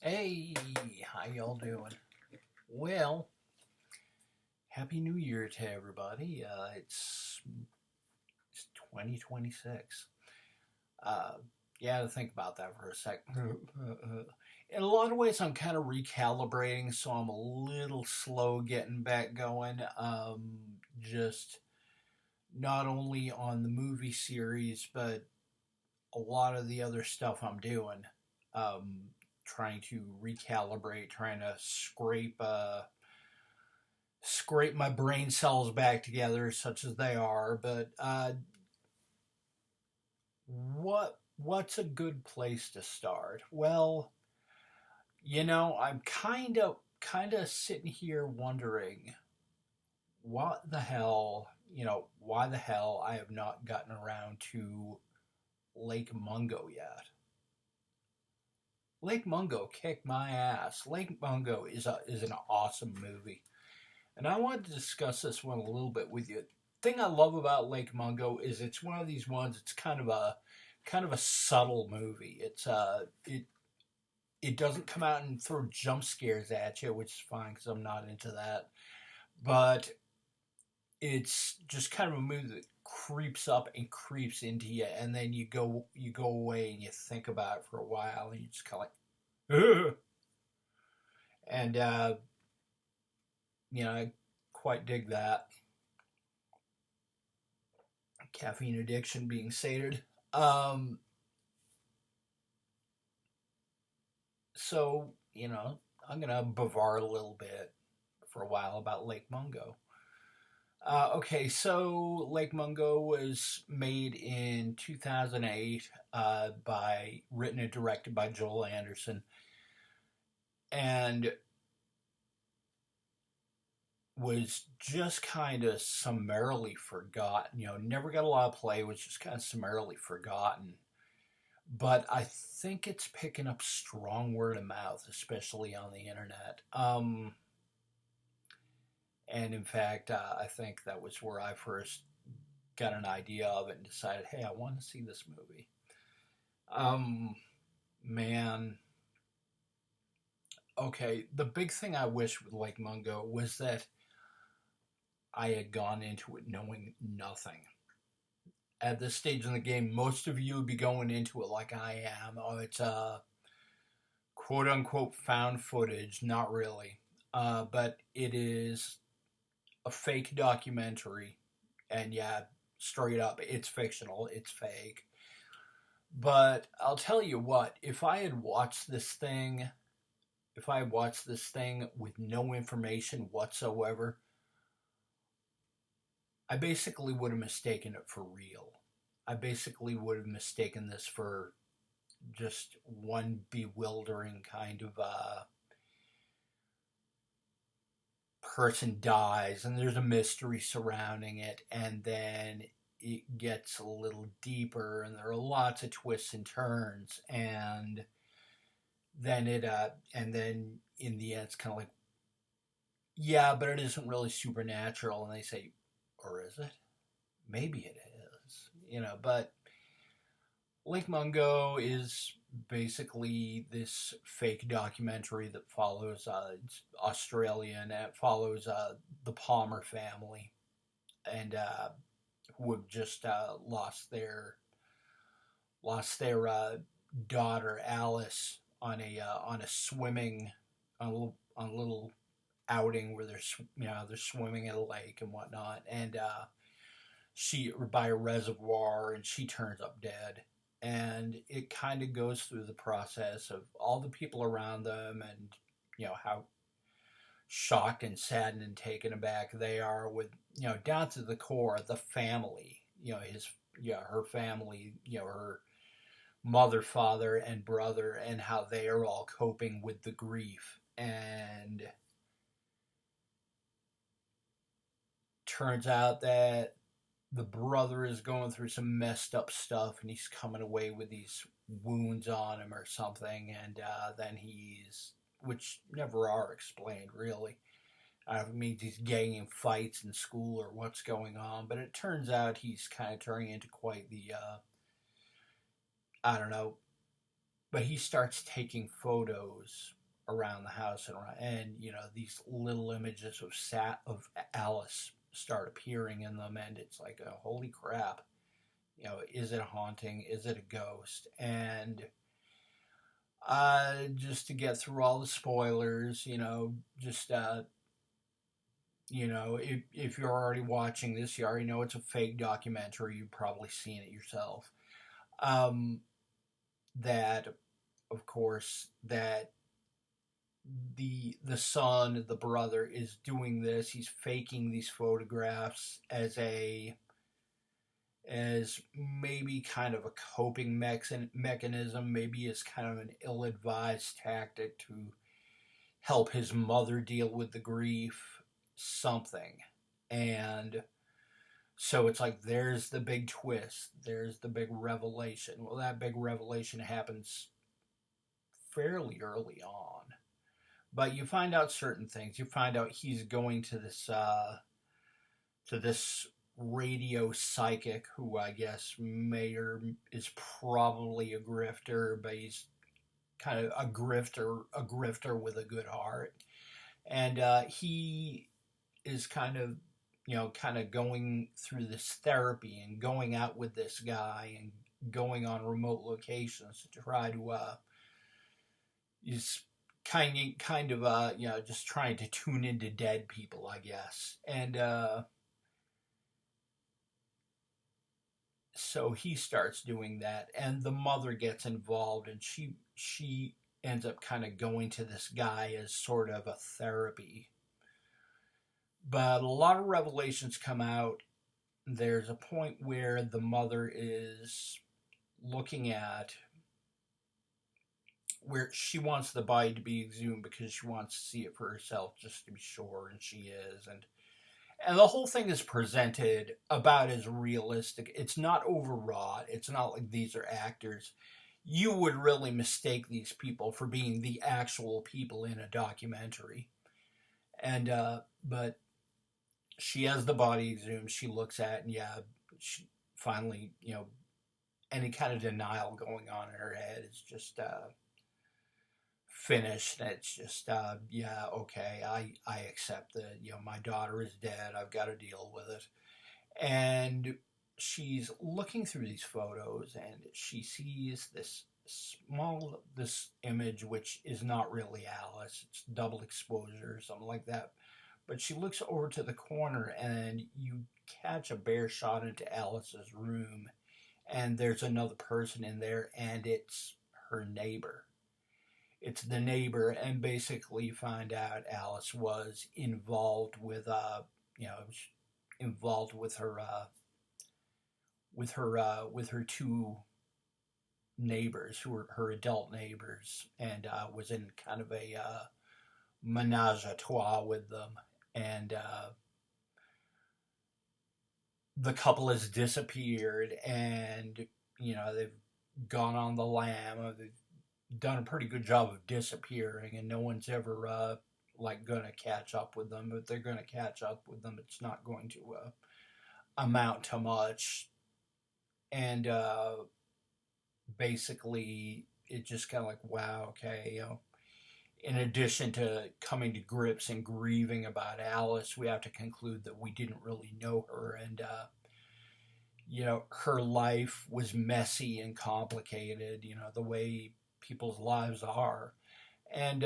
Hey, how y'all doing? Well, Happy New Year to everybody. It's 2026. Uh, yeah, to think about that for a second. In a lot of ways, I'm kind of recalibrating, so I'm a little slow getting back going. Just not only on the movie series, but a lot of the other stuff I'm doing. Um, Trying to recalibrate, trying to scrape my brain cells back together, such as they are. But what's a good place to start? Well, I'm kind of sitting here wondering what the hell, why the hell I have not gotten around to Lake Mungo yet. Lake Mungo kicked my ass. Lake Mungo is an awesome movie. And I wanted to discuss this one a little bit with you. The thing I love about Lake Mungo is it's one of these ones. It's kind of a subtle movie. It doesn't come out and throw jump scares at you, which is fine because I'm not into that. But it's just kind of a movie that creeps up and creeps into you, and then you go away and you think about it for a while, and you just kind of like, ugh. And I quite dig that. Caffeine addiction being sated. Um, so, I'm going to bavar a little bit for a while about Lake Mungo. Okay, so Lake Mungo was made in 2008, written and directed by Joel Anderson, and was just kind of summarily forgotten. Never got a lot of play, was just kind of summarily forgotten. But I think it's picking up strong word of mouth, especially on the internet. And in fact, I think that was where I first got an idea of it and decided, hey, I want to see this movie. Man. Okay, the big thing I wish with Lake Mungo was that I had gone into it knowing nothing. At this stage in the game, most of you would be going into it like I am. Oh, it's quote unquote found footage. Not really. But it is a fake documentary. And yeah, straight up, it's fictional. It's fake. But I'll tell you what, if I had watched this thing with no information whatsoever, I basically would have mistaken it for real. I basically would have mistaken this for just one bewildering kind of person dies and there's a mystery surrounding it, and then it gets a little deeper and there are lots of twists and turns, and then in the end it's kind of like, yeah, but it isn't really supernatural. And they say, or is it? Maybe it is, but Lake Mungo is basically this fake documentary that follows it's Australian, and it follows the Palmer family, and who have just lost their daughter Alice on a swimming on a little outing where they're swimming at a lake and whatnot, and she by a reservoir, and she turns up dead. And it kind of goes through the process of all the people around them, and how shocked and saddened and taken aback they are with, down to the core, the family, her family, her mother, father, and brother, and how they are all coping with the grief. And turns out that the brother is going through some messed up stuff, and he's coming away with these wounds on him or something, and then which never are explained really. I don't mean he's getting in fights in school or what's going on, but it turns out he's kind of turning into quite the, I don't know, but he starts taking photos around the house and around, and these little images of Alice start appearing in them, and it's like, oh, holy crap, is it a haunting? Is it a ghost? And just to get through all the spoilers, just if you're already watching this, you already know it's a fake documentary. You've probably seen it yourself. That, of course, that the son, the brother, is doing this. He's faking these photographs as maybe kind of a coping mechanism, maybe as kind of an ill-advised tactic to help his mother deal with the grief, something. And so it's like, there's the big twist, there's the big revelation. Well, that big revelation happens fairly early on, but you find out certain things. You find out he's going to this radio psychic, who I guess is probably a grifter, but he's kind of a grifter with a good heart. And he is kind of going through this therapy and going out with this guy and going on remote locations to try to he's kind of just trying to tune into dead people, I guess. And so he starts doing that, and the mother gets involved, and she ends up kind of going to this guy as sort of a therapy. But a lot of revelations come out. There's a point where the mother is looking at where she wants the body to be exhumed because she wants to see it for herself, just to be sure, and she is. And the whole thing is presented about as realistic. It's not overwrought. It's not like these are actors. You would really mistake these people for being the actual people in a documentary. And but she has the body exhumed. She looks at it, and she finally, any kind of denial going on in her head is just finished. And it's just, okay, I accept that, my daughter is dead. I've got to deal with it. And she's looking through these photos, and she sees this image, which is not really Alice. It's double exposure or something like that. But she looks over to the corner, and you catch a bare shot into Alice's room, and there's another person in there, and it's her neighbor. It's the neighbor, and basically you find out Alice was involved with her two neighbors, who were her adult neighbors, and was in kind of a menage a trois with them. And the couple has disappeared, and they've gone on the lam. They've done a pretty good job of disappearing, and no one's ever gonna catch up with them. If they're gonna catch up with them, it's not going to amount to much. And basically, it just kind of like, wow, okay, in addition to coming to grips and grieving about Alice, we have to conclude that we didn't really know her, and her life was messy and complicated, the way people's lives are. And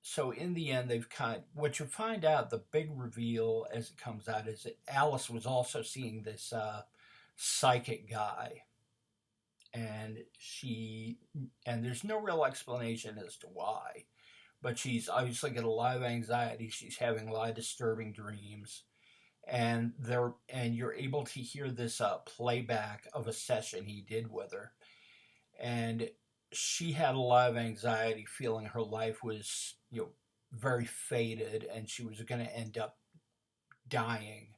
so in the end, what you find out, the big reveal as it comes out, is that Alice was also seeing this psychic guy. And there's no real explanation as to why, but she's obviously got a lot of anxiety. She's having a lot of disturbing dreams, and you're able to hear this playback of a session he did with her, and she had a lot of anxiety, feeling her life was very fated, and she was going to end up dying.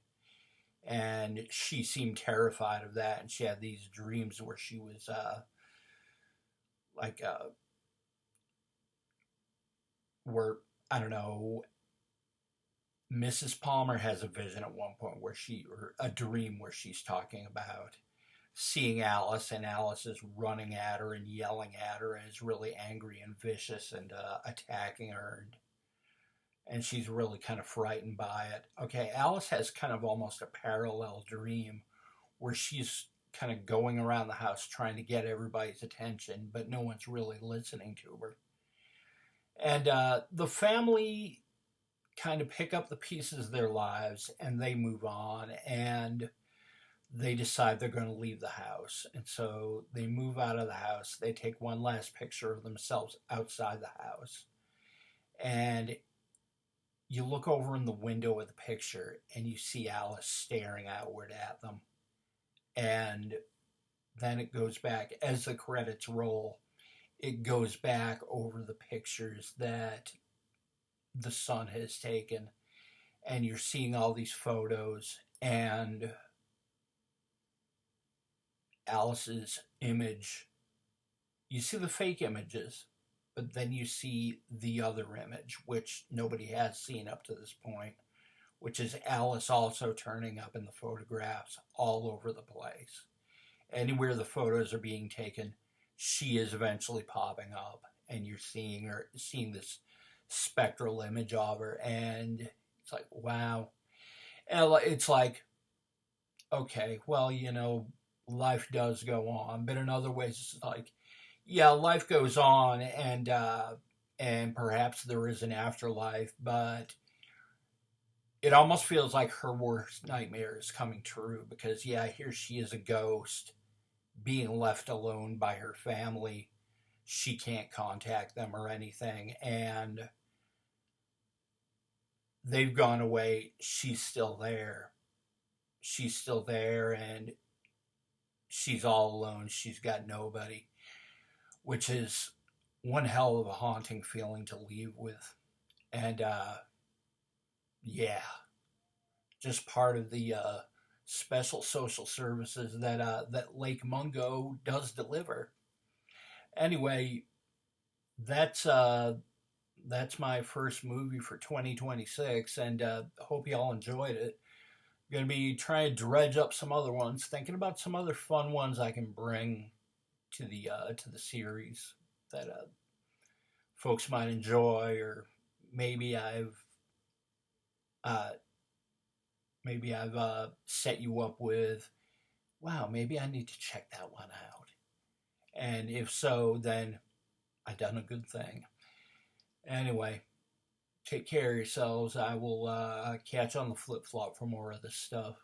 And she seemed terrified of that, and she had these dreams where she was where, I don't know, Mrs. Palmer has a vision at one point or a dream where she's talking about seeing Alice, and Alice is running at her and yelling at her and is really angry and vicious and attacking her. And she's really kind of frightened by it. Okay, Alice has kind of almost a parallel dream where she's kind of going around the house trying to get everybody's attention, but no one's really listening to her. And the family kind of pick up the pieces of their lives and they move on, and they decide they're going to leave the house. And so they move out of the house. They take one last picture of themselves outside the house. And you look over in the window of the picture and you see Alice staring outward at them. And then it goes back, as the credits roll, it goes back over the pictures that the son has taken. And you're seeing all these photos, and Alice's image. You see the fake images, but then you see the other image, which nobody has seen up to this point, which is Alice also turning up in the photographs all over the place. Anywhere the photos are being taken, she is eventually popping up, and you're seeing this spectral image of her, and it's like, wow. And it's like, okay, well, life does go on, but in other ways, it's like, yeah, life goes on, and perhaps there is an afterlife, but it almost feels like her worst nightmare is coming true, because yeah, here she is, a ghost being left alone by her family. She can't contact them or anything, and they've gone away. She's still there. And she's all alone. She's got nobody, which is one hell of a haunting feeling to leave with. And yeah, just part of the special social services that Lake Mungo does deliver. Anyway, that's my first movie for 2026, and hope y'all enjoyed it. Going to be trying to dredge up some other ones, thinking about some other fun ones I can bring to the series that folks might enjoy, or maybe I've set you up with, wow, maybe I need to check that one out. And if so, then I done a good thing. Anyway, take care of yourselves. I will catch on the flip-flop for more of this stuff.